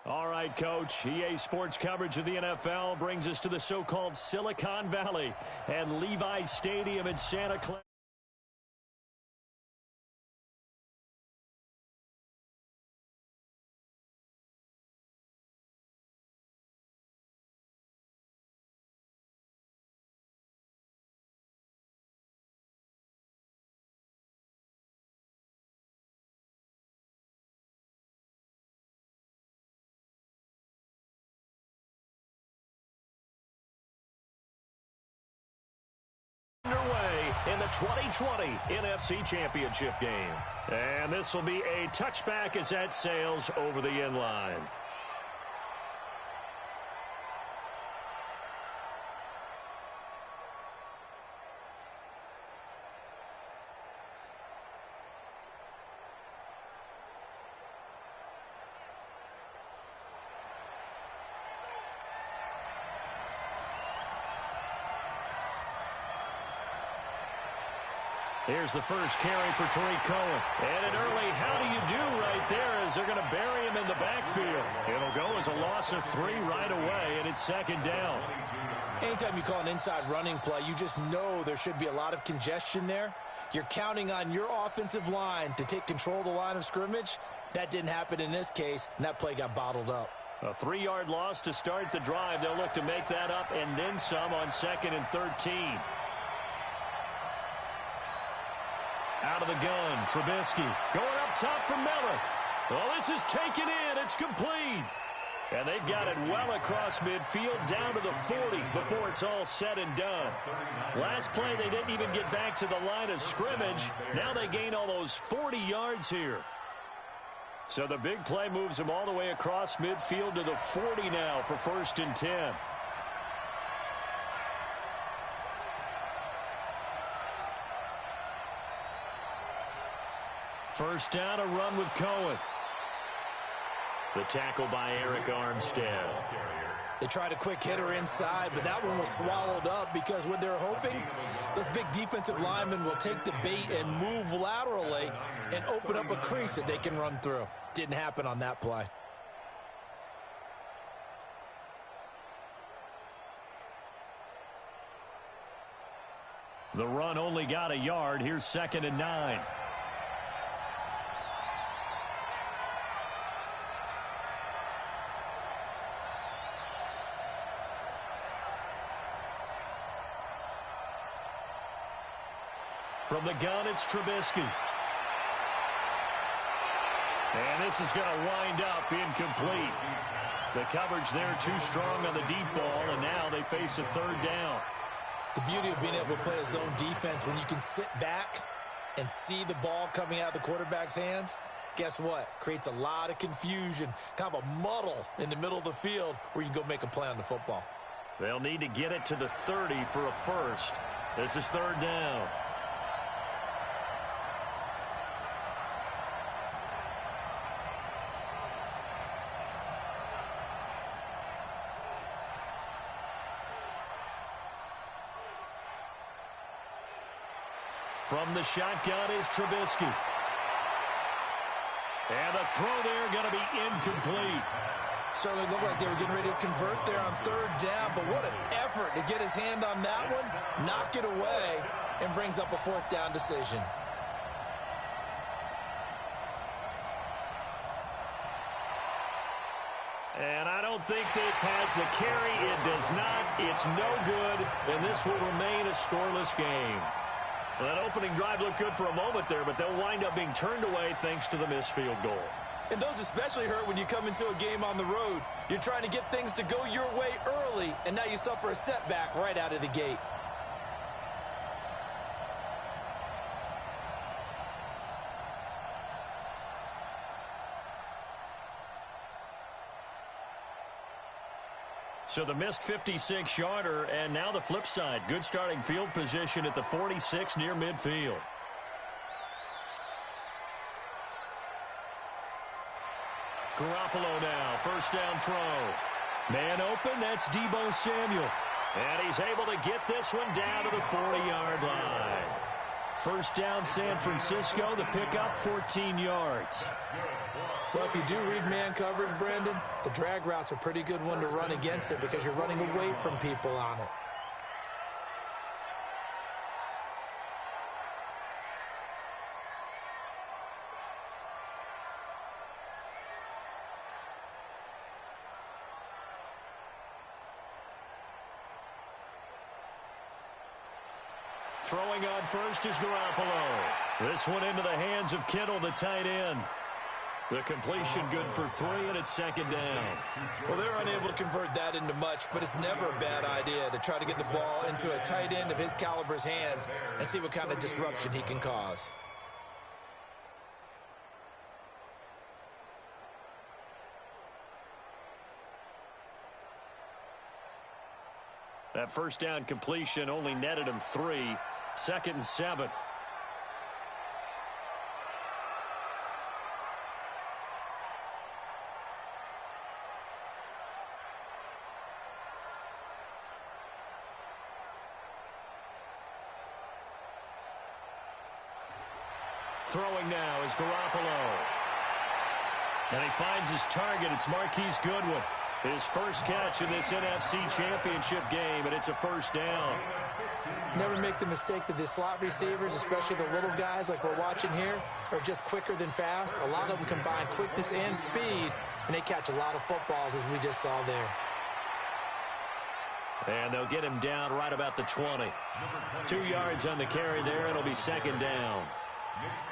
All right, Coach. EA Sports coverage of the NFL brings us to the so-called Silicon Valley and Levi Stadium in Santa Clara. Underway in the 2020 NFC Championship game. And this will be a touchback as that sails over the end line. Here's the first carry for Tariq Cohen. And an early how do you do right there as they're going to bury him in the backfield. It'll go as a loss of 3 right away, and it's second down. Anytime you call an inside running play, you just know there should be a lot of congestion there. You're counting on your offensive line to take control of the line of scrimmage. That didn't happen in this case, and that play got bottled up. A 3-yard loss to start the drive. They'll look to make that up and then some on 2nd and 13. Out of the gun, Trubisky going up top for Miller. Well, this is taken in. It's complete. And they've got it well across midfield down to the 40 before it's all said and done. Last play, they didn't even get back to the line of scrimmage. Now they gain all those 40 yards here. So the big play moves them all the way across midfield to the 40 now for 1st and 10. First down, a run with Cohen. The tackle by Eric Armstead. They tried a quick hitter inside, but that one was swallowed up because what they're hoping, those big defensive linemen will take the bait and move laterally and open up a crease that they can run through. Didn't happen on that play. The run only got a yard. Here's 2nd and 9. From the gun, it's Trubisky. And this is going to wind up incomplete. The coverage there too strong on the deep ball, and now they face a 3rd down. The beauty of being able to play a zone defense when you can sit back and see the ball coming out of the quarterback's hands, guess what? Creates a lot of confusion, kind of a muddle in the middle of the field where you can go make a play on the football. They'll need to get it to the 30 for a first. This is 3rd down. From the shotgun is Trubisky. And the throw there going to be incomplete. Certainly looked like they were getting ready to convert there on 3rd down, but what an effort to get his hand on that one, knock it away, and brings up a 4th down decision. And I don't think this has the carry. It does not. It's no good, and this will remain a scoreless game. Well, that opening drive looked good for a moment there, but they'll wind up being turned away thanks to the missed field goal. And those especially hurt when you come into a game on the road. You're trying to get things to go your way early, and now you suffer a setback right out of the gate. So the missed 56-yarder, and now the flip side. Good starting field position at the 46 near midfield. Garoppolo now, first down throw. Man open, that's Deebo Samuel. And he's able to get this one down to the 40-yard line. first down, San Francisco. The pickup, 14 yards. Well, if you do read man coverage, Brandon, the drag route's a pretty good one to run against it because you're running away from people on it. Throwing on first is Garoppolo. This one into the hands of Kittle, the tight end. The completion good for 3, and it's second down. Well, they're unable to convert that into much, but it's never a bad idea to try to get the ball into a tight end of his caliber's hands and see what kind of disruption he can cause. That first down completion only netted him 3. Second and 7. Throwing now is Garoppolo. And he finds his target. It's Marquise Goodwin. His first catch in this NFC Championship game, and it's a first down. Never make the mistake that the slot receivers, especially the little guys like we're watching here, are just quicker than fast. A lot of them combine quickness and speed, and they catch a lot of footballs, as we just saw there. And they'll get him down right about the 20. 2 yards on the carry there, and it'll be second down.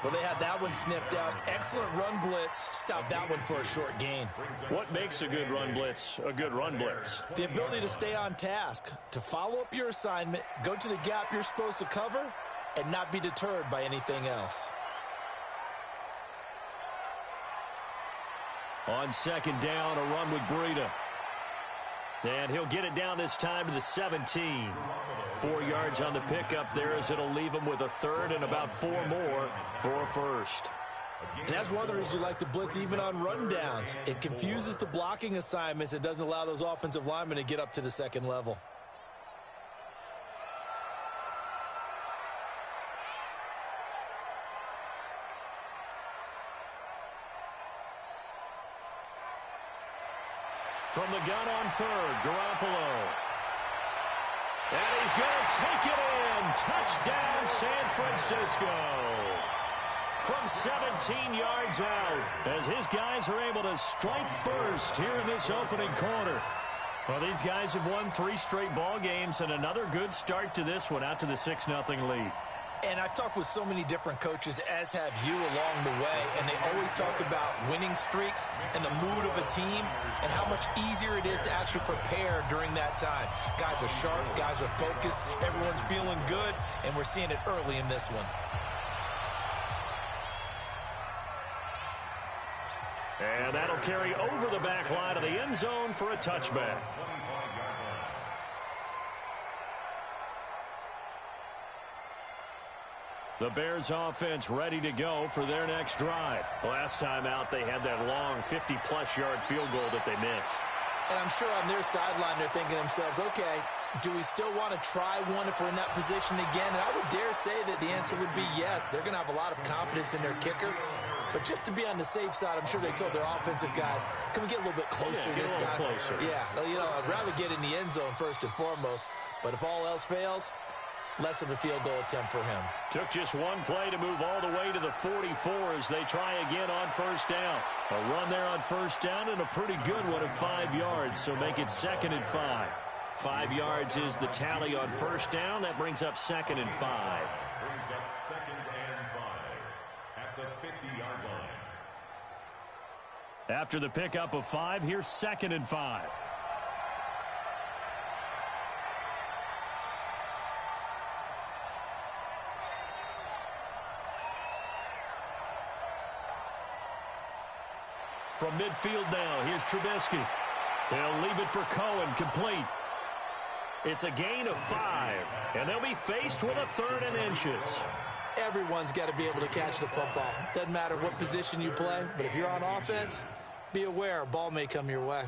Well, they had that one sniffed out. Excellent run blitz. Stopped that one for a short gain. What makes a good run blitz a good run blitz? The ability to stay on task, to follow up your assignment, go to the gap you're supposed to cover, and not be deterred by anything else. On second down, a run with Breida. And he'll get it down this time to the 17. 4 yards on the pickup there as it'll leave him with a third and about 4 more for a first. And that's one of the reasons you like to blitz even on rundowns. It confuses the blocking assignments. It doesn't allow those offensive linemen to get up to the second level. From the gun on third, Garoppolo. And he's going to take it in. Touchdown, San Francisco. From 17 yards out, as his guys are able to strike first here in this opening quarter. Well, these guys have won 3 straight ball games, and another good start to this one, out to the 6-0 lead. And I've talked with so many different coaches, as have you, along the way, and they always talk about winning streaks and the mood of a team and how much easier it is to actually prepare during that time. Guys are sharp, guys are focused, everyone's feeling good, and we're seeing it early in this one. And that'll carry over the back line of the end zone for a touchback. The Bears offense ready to go for their next drive. Last time out, they had that long 50-plus yard field goal that they missed. And I'm sure on their sideline, they're thinking to themselves, okay, do we still want to try one if we're in that position again? And I would dare say that the answer would be yes. They're going to have a lot of confidence in their kicker. But just to be on the safe side, I'm sure they told their offensive guys, can we get a little bit closer this time? Closer. Yeah, you know, I'd rather get in the end zone first and foremost. But if all else fails, less of a field goal attempt for him. Took just one play to move all the way to the 44 as they try again on first down. A run there on first down and a pretty good one at 5 yards, so make it 2nd and 5. 5 yards is the tally on first down. That brings up 2nd and 5. Brings up 2nd and 5 at the 50-yard line. After the pickup of 5, here's 2nd and 5. From midfield now, here's Trubisky. They'll leave it for Cohen, complete. It's a gain of 5, and they'll be faced with a 3rd and inches. Everyone's got to be able to catch the football. Doesn't matter what position you play, but if you're on offense, be aware a ball may come your way.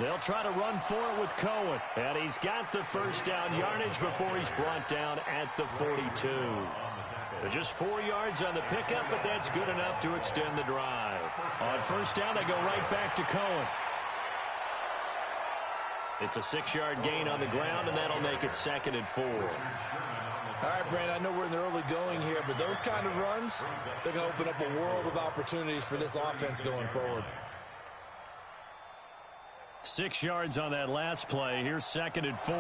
They'll try to run for it with Cohen. And he's got the first down yardage before he's brought down at the 42. Just 4 yards on the pickup, but that's good enough to extend the drive. On first down, they go right back to Cohen. It's a 6-yard gain on the ground, and that'll make it 2nd and 4. All right, Brandon, I know we're in the early going here, but those kind of runs, they're going to open up a world of opportunities for this offense going forward. 6 yards on that last play. Here's 2nd and 4.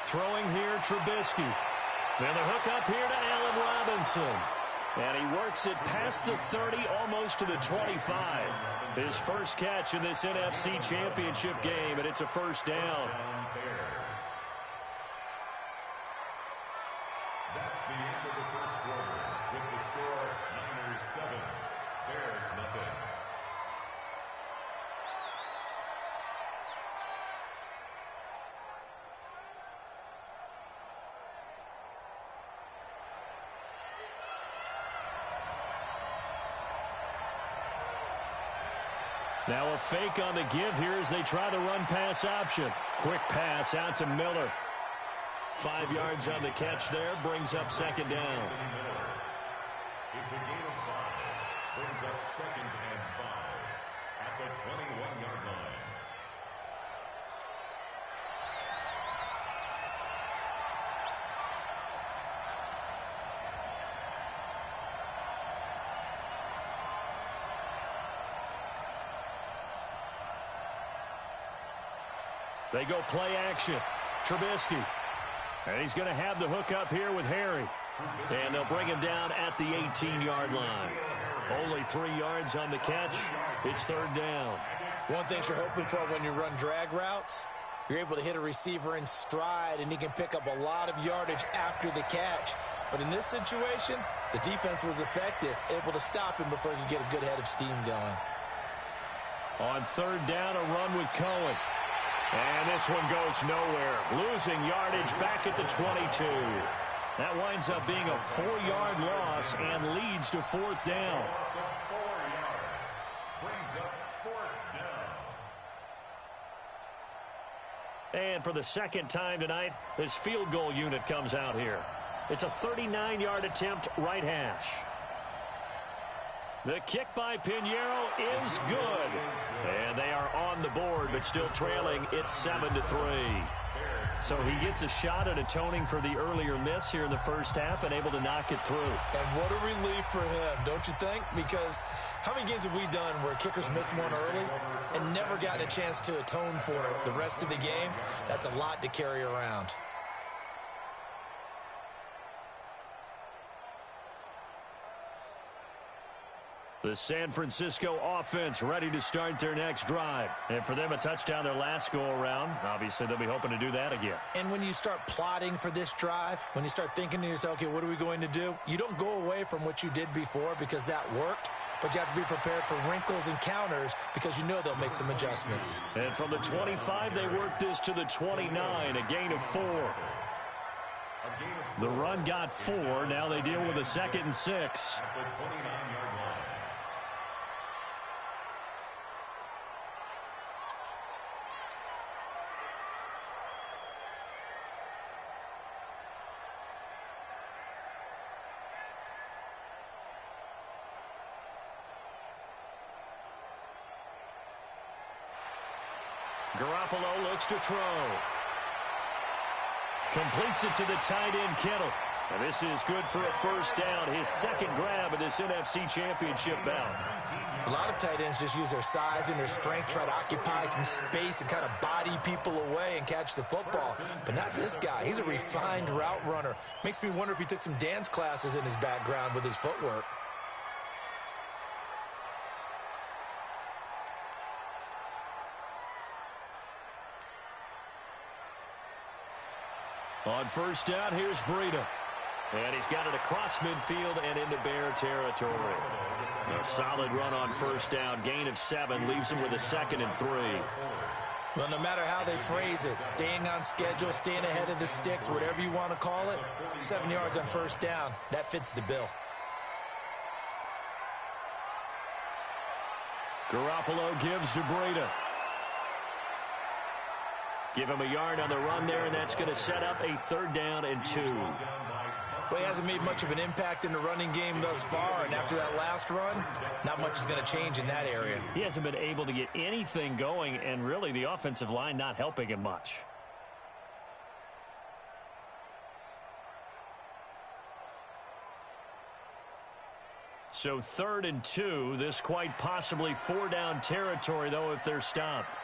Throwing here, Trubisky. And the hook up here to Allen Robinson. And he works it past the 30, almost to the 25. His first catch in this NFC Championship game, and it's a first down. That's the end of the first quarter. With the score, Niners 7, Bears nothing. Now a fake on the give here as they try the run-pass option. Quick pass out to Miller. 5 yards on the catch there, brings up 2nd down. It's a gain of 5. Brings up 2nd and 5 at the 21-yard line. They go play action. Trubisky. And he's going to have the hook up here with Harry. And they'll bring him down at the 18-yard line. Only 3 yards on the catch. It's 3rd down. One thing you're hoping for when you run drag routes, you're able to hit a receiver in stride, and he can pick up a lot of yardage after the catch. But in this situation, the defense was effective, able to stop him before he could get a good head of steam going. On 3rd down, a run with Cohen. And this one goes nowhere. Losing yardage back at the 22. That winds up being a 4-yard loss and leads to 4th down. And for the second time tonight, this field goal unit comes out here. It's a 39-yard attempt, right hash. The kick by Pinheiro is good. And they are on the board, but still trailing. It's 7-3. So he gets a shot at atoning for the earlier miss here in the first half and able to knock it through. And what a relief for him, don't you think? Because how many games have we done where kickers missed one early and never gotten a chance to atone for it the rest of the game? That's a lot to carry around. The San Francisco offense ready to start their next drive. And for them, a touchdown their last go-around. Obviously, they'll be hoping to do that again. And when you start plotting for this drive, when you start thinking to yourself, okay, what are we going to do? You don't go away from what you did before because that worked, but you have to be prepared for wrinkles and counters because you know they'll make some adjustments. And from the 25, they work this to the 29, a gain of 4. The run got 4. Now they deal with a 2nd and 6. At the 29-yard line. Garoppolo looks to throw. Completes it to the tight end, Kittle. And this is good for a first down. His second grab of this NFC Championship bout. A lot of tight ends just use their size and their strength, try to occupy some space and kind of body people away and catch the football. But not this guy. He's a refined route runner. Makes me wonder if he took some dance classes in his background with his footwork. On first down, here's Breida. And he's got it across midfield and into Bear territory. A solid run on first down. Gain of 7 leaves him with a 2nd and 3. Well, no matter how they phrase it, staying on schedule, staying ahead of the sticks, whatever you want to call it, 7 yards on first down, that fits the bill. Garoppolo gives to Breida. Give him a yard on the run there, and that's going to set up a 3rd down and 2. Well, he hasn't made much of an impact in the running game thus far, and after that last run, not much is going to change in that area. He hasn't been able to get anything going, and really the offensive line not helping him much. So 3rd and 2. This quite possibly 4-down territory, though, if they're stopped.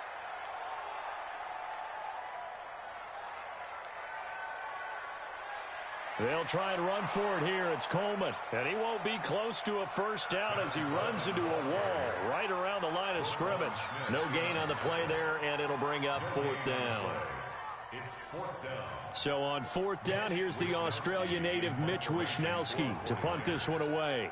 They'll try and run for it here. It's Coleman. And he won't be close to a 1st down as he runs into a wall right around the line of scrimmage. No gain on the play there, and it'll bring up 4th down. So on 4th down, here's the Australia native Mitch Wishnowski to punt this one away.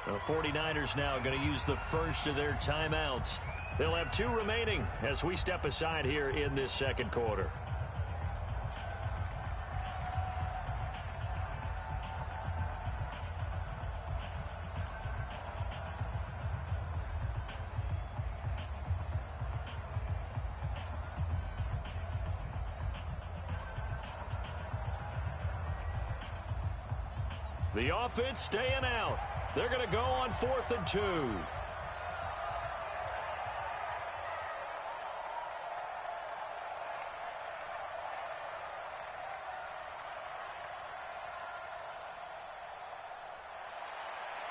The 49ers now going to use the first of their timeouts. They'll have 2 remaining as we step aside here in this 2nd quarter. The offense staying out. They're going to go on 4th and 2.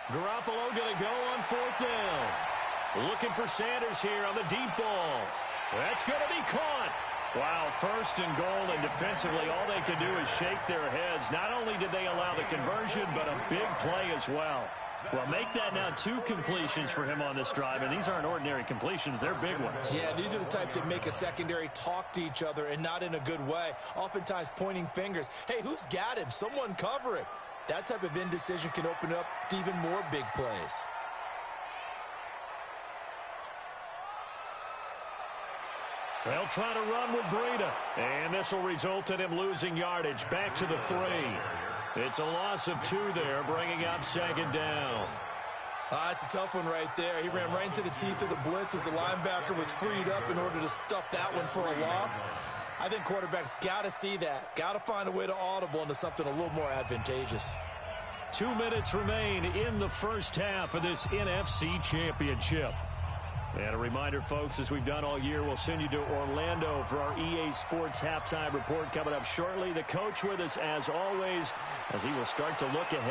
Garoppolo going to go on 4th down. Looking for Sanders here on the deep ball. That's going to be caught. Wow, 1st and goal, and defensively all they can do is shake their heads. Not only did they allow the conversion, but a big play as well. Well, make that now 2 completions for him on this drive, and these aren't ordinary completions. They're big ones. Yeah, these are the types that make a secondary talk to each other, and not in a good way. Oftentimes pointing fingers. Hey, who's got him? Someone cover it. That type of indecision can open up to even more big plays. They'll try to run with Breida, and this will result in him losing yardage back to the 3. It's a loss of 2 there, bringing up 2nd down. It's a tough one right there. He ran right into the teeth of the blitz as the linebacker was freed up in order to stuff that one for a loss. I think quarterbacks got to see that, got to find a way to audible into something a little more advantageous. 2 minutes remain in the 1st half of this NFC Championship. And a reminder, folks, as we've done all year, we'll send you to Orlando for our EA Sports halftime report coming up shortly. The coach with us, as always, as he will start to look ahead.